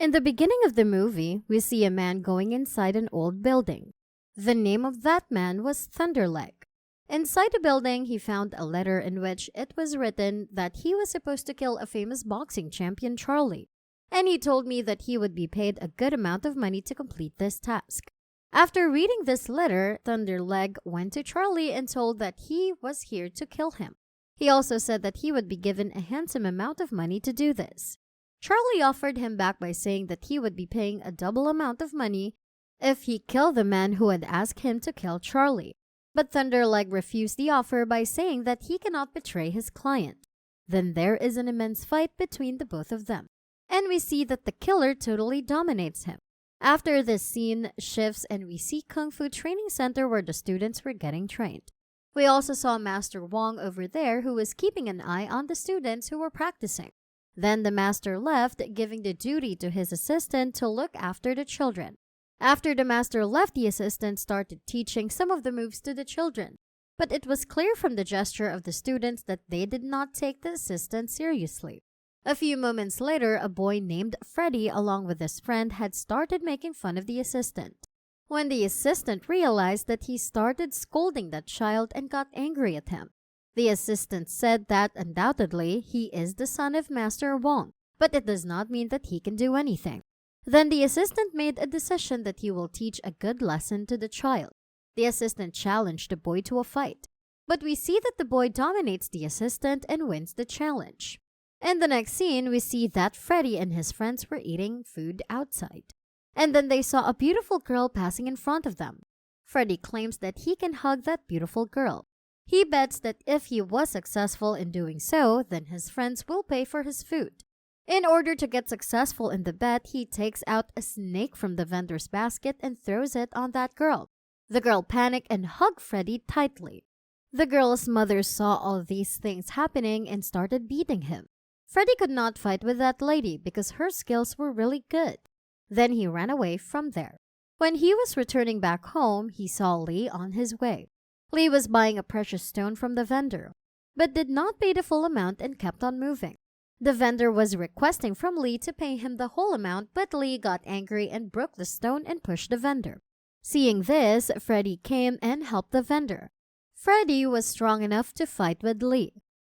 In the beginning of the movie, we see a man going inside an old building. The name of that man was Thunderleg. Inside the building, he found a letter in which it was written that he was supposed to kill a famous boxing champion, Charlie. And he told me that he would be paid a good amount of money to complete this task. After reading this letter, Thunderleg went to Charlie and told that he was here to kill him. He also said that he would be given a handsome amount of money to do this. Charlie offered him back by saying that he would be paying a double amount of money if he killed the man who had asked him to kill Charlie. But Thunderleg refused the offer by saying that he cannot betray his client. Then there is an immense fight between the both of them, and we see that the killer totally dominates him. After this scene shifts and we see Kung Fu Training Center where the students were getting trained. We also saw Master Wong over there who was keeping an eye on the students who were practicing. Then the master left, giving the duty to his assistant to look after the children. After the master left, the assistant started teaching some of the moves to the children. But it was clear from the gesture of the students that they did not take the assistant seriously. A few moments later, a boy named Freddy, along with his friend, had started making fun of the assistant. When the assistant realized that, he started scolding that child and got angry at him. The assistant said that undoubtedly he is the son of Master Wong, but it does not mean that he can do anything. Then the assistant made a decision that he will teach a good lesson to the child. The assistant challenged the boy to a fight, but we see that the boy dominates the assistant and wins the challenge. In the next scene, we see that Freddy and his friends were eating food outside. And then they saw a beautiful girl passing in front of them. Freddy claims that he can hug that beautiful girl. He bets that if he was successful in doing so, then his friends will pay for his food. In order to get successful in the bet, he takes out a snake from the vendor's basket and throws it on that girl. The girl panicked and hugged Freddy tightly. The girl's mother saw all these things happening and started beating him. Freddy could not fight with that lady because her skills were really good. Then he ran away from there. When he was returning back home, he saw Lee on his way. Lee was buying a precious stone from the vendor, but did not pay the full amount and kept on moving. The vendor was requesting from Lee to pay him the whole amount, but Lee got angry and broke the stone and pushed the vendor. Seeing this, Freddy came and helped the vendor. Freddy was strong enough to fight with Lee.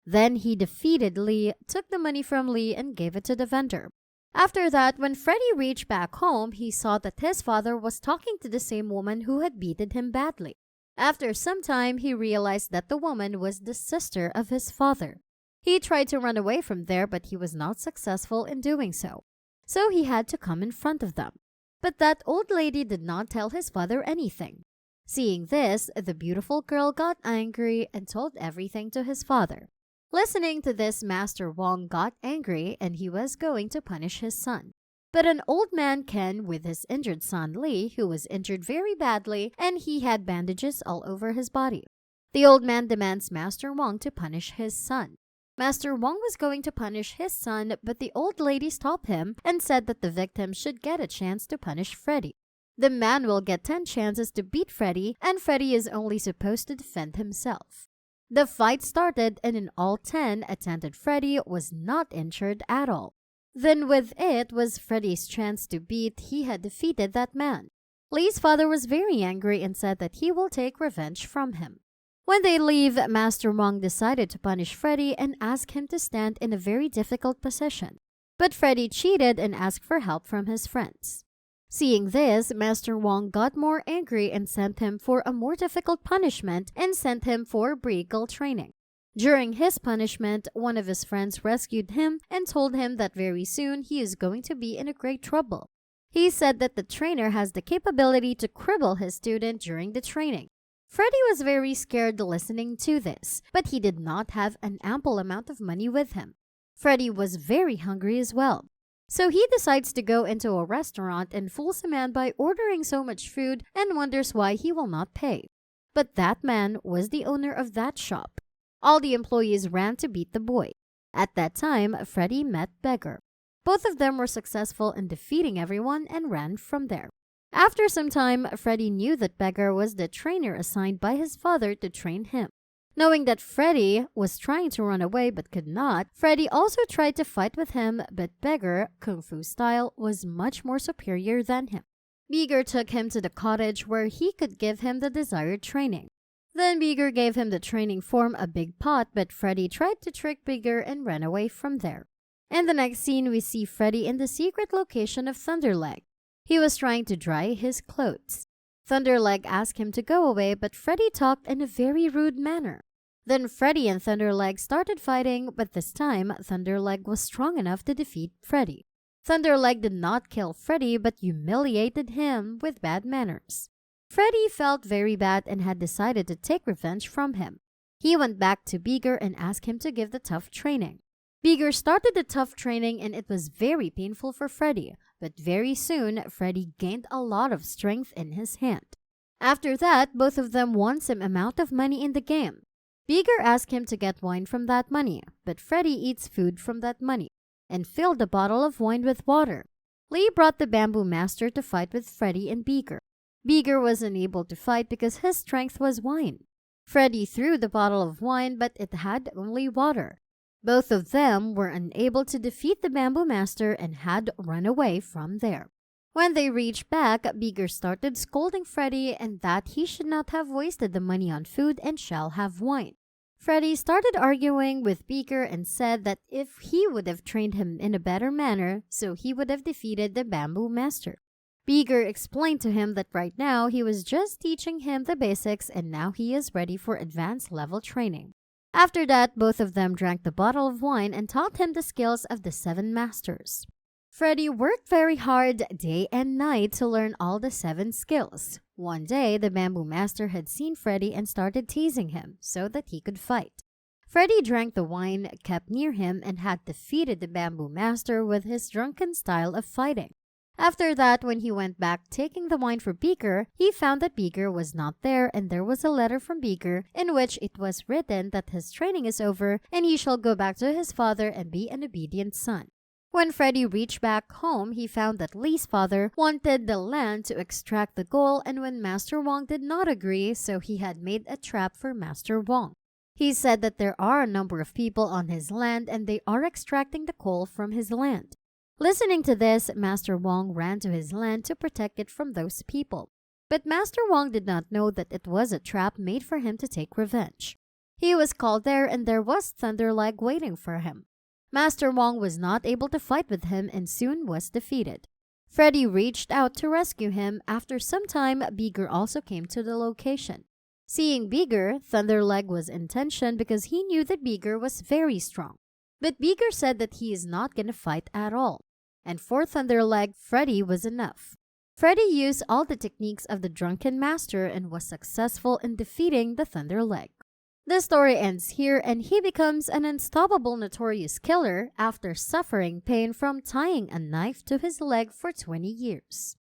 Then he defeated Lee, took the money from Lee, and gave it to the vendor. After that, when Freddy reached back home, he saw that his father was talking to the same woman who had beaten him badly. After some time, he realized that the woman was the sister of his father. He tried to run away from there, but he was not successful in doing so. So he had to come in front of them. But that old lady did not tell his father anything. Seeing this, the beautiful girl got angry and told everything to his father. Listening to this, Master Wong got angry and he was going to punish his son. But an old man came with his injured son Lee, who was injured very badly, and he had bandages all over his body. The old man demands Master Wong to punish his son. Master Wong was going to punish his son, but the old lady stopped him and said that the victim should get a chance to punish Freddy. The man will get 10 chances to beat Freddy, and Freddy is only supposed to defend himself. The fight started, and in all 10 attempted, Freddy was not injured at all. Then with it was Freddy's chance to beat, he had defeated that man. Lee's father was very angry and said that he will take revenge from him. When they leave, Master Wong decided to punish Freddy and ask him to stand in a very difficult position. But Freddy cheated and asked for help from his friends. Seeing this, Master Wong got more angry and sent him for a more difficult punishment and sent him for Breagle training. During his punishment, one of his friends rescued him and told him that very soon he is going to be in a great trouble. He said that the trainer has the capability to cripple his student during the training. Freddy was very scared listening to this, but he did not have an ample amount of money with him. Freddy was very hungry as well. So he decides to go into a restaurant and fools a man by ordering so much food and wonders why he will not pay. But that man was the owner of that shop. All the employees ran to beat the boy. At that time, Freddy met Beggar. Both of them were successful in defeating everyone and ran from there. After some time, Freddy knew that Beggar was the trainer assigned by his father to train him. Knowing that Freddy was trying to run away but could not, Freddy also tried to fight with him, but Beaker, Kung Fu style, was much more superior than him. Beaker took him to the cottage where he could give him the desired training. Then Beaker gave him the training form, a big pot, but Freddy tried to trick Beaker and ran away from there. In the next scene, we see Freddy in the secret location of Thunderleg. He was trying to dry his clothes. Thunderleg asked him to go away, but Freddy talked in a very rude manner. Then Freddy and Thunderleg started fighting, but this time, Thunderleg was strong enough to defeat Freddy. Thunderleg did not kill Freddy, but humiliated him with bad manners. Freddy felt very bad and had decided to take revenge from him. He went back to Beaker and asked him to give the tough training. Beaker started the tough training and it was very painful for Freddy, but very soon, Freddy gained a lot of strength in his hand. After that, both of them won some amount of money in the game. Beaker asked him to get wine from that money, but Freddy eats food from that money and filled the bottle of wine with water. Lee brought the Bamboo Master to fight with Freddy and Beaker. Beaker was unable to fight because his strength was wine. Freddy threw the bottle of wine, but it had only water. Both of them were unable to defeat the Bamboo Master and had run away from there. When they reached back, Beaker started scolding Freddy and that he should not have wasted the money on food and shall have wine. Freddy started arguing with Beaker and said that if he would have trained him in a better manner, so he would have defeated the Bamboo Master. Beaker explained to him that right now he was just teaching him the basics and now he is ready for advanced level training. After that, both of them drank the bottle of wine and taught him the skills of the 7 masters. Freddy worked very hard day and night to learn all the 7 skills. One day, the Bamboo Master had seen Freddy and started teasing him so that he could fight. Freddy drank the wine, kept near him, and had defeated the Bamboo Master with his drunken style of fighting. After that, when he went back taking the wine for Beaker, he found that Beaker was not there and there was a letter from Beaker in which it was written that his training is over and he shall go back to his father and be an obedient son. When Freddy reached back home, he found that Lee's father wanted the land to extract the gold, and when Master Wong did not agree, so he had made a trap for Master Wong. He said that there are a number of people on his land and they are extracting the coal from his land. Listening to this, Master Wong ran to his land to protect it from those people. But Master Wong did not know that it was a trap made for him to take revenge. He was called there and there was Thunderleg waiting for him. Master Wong was not able to fight with him and soon was defeated. Freddy reached out to rescue him. After some time, Beaker also came to the location. Seeing Beaker, Thunderleg was in tension because he knew that Beaker was very strong. But Beaker said that he is not going to fight at all. And for Thunderleg, Freddy was enough. Freddy used all the techniques of the Drunken Master and was successful in defeating the Thunderleg. The story ends here and he becomes an unstoppable notorious killer after suffering pain from tying a knife to his leg for 20 years.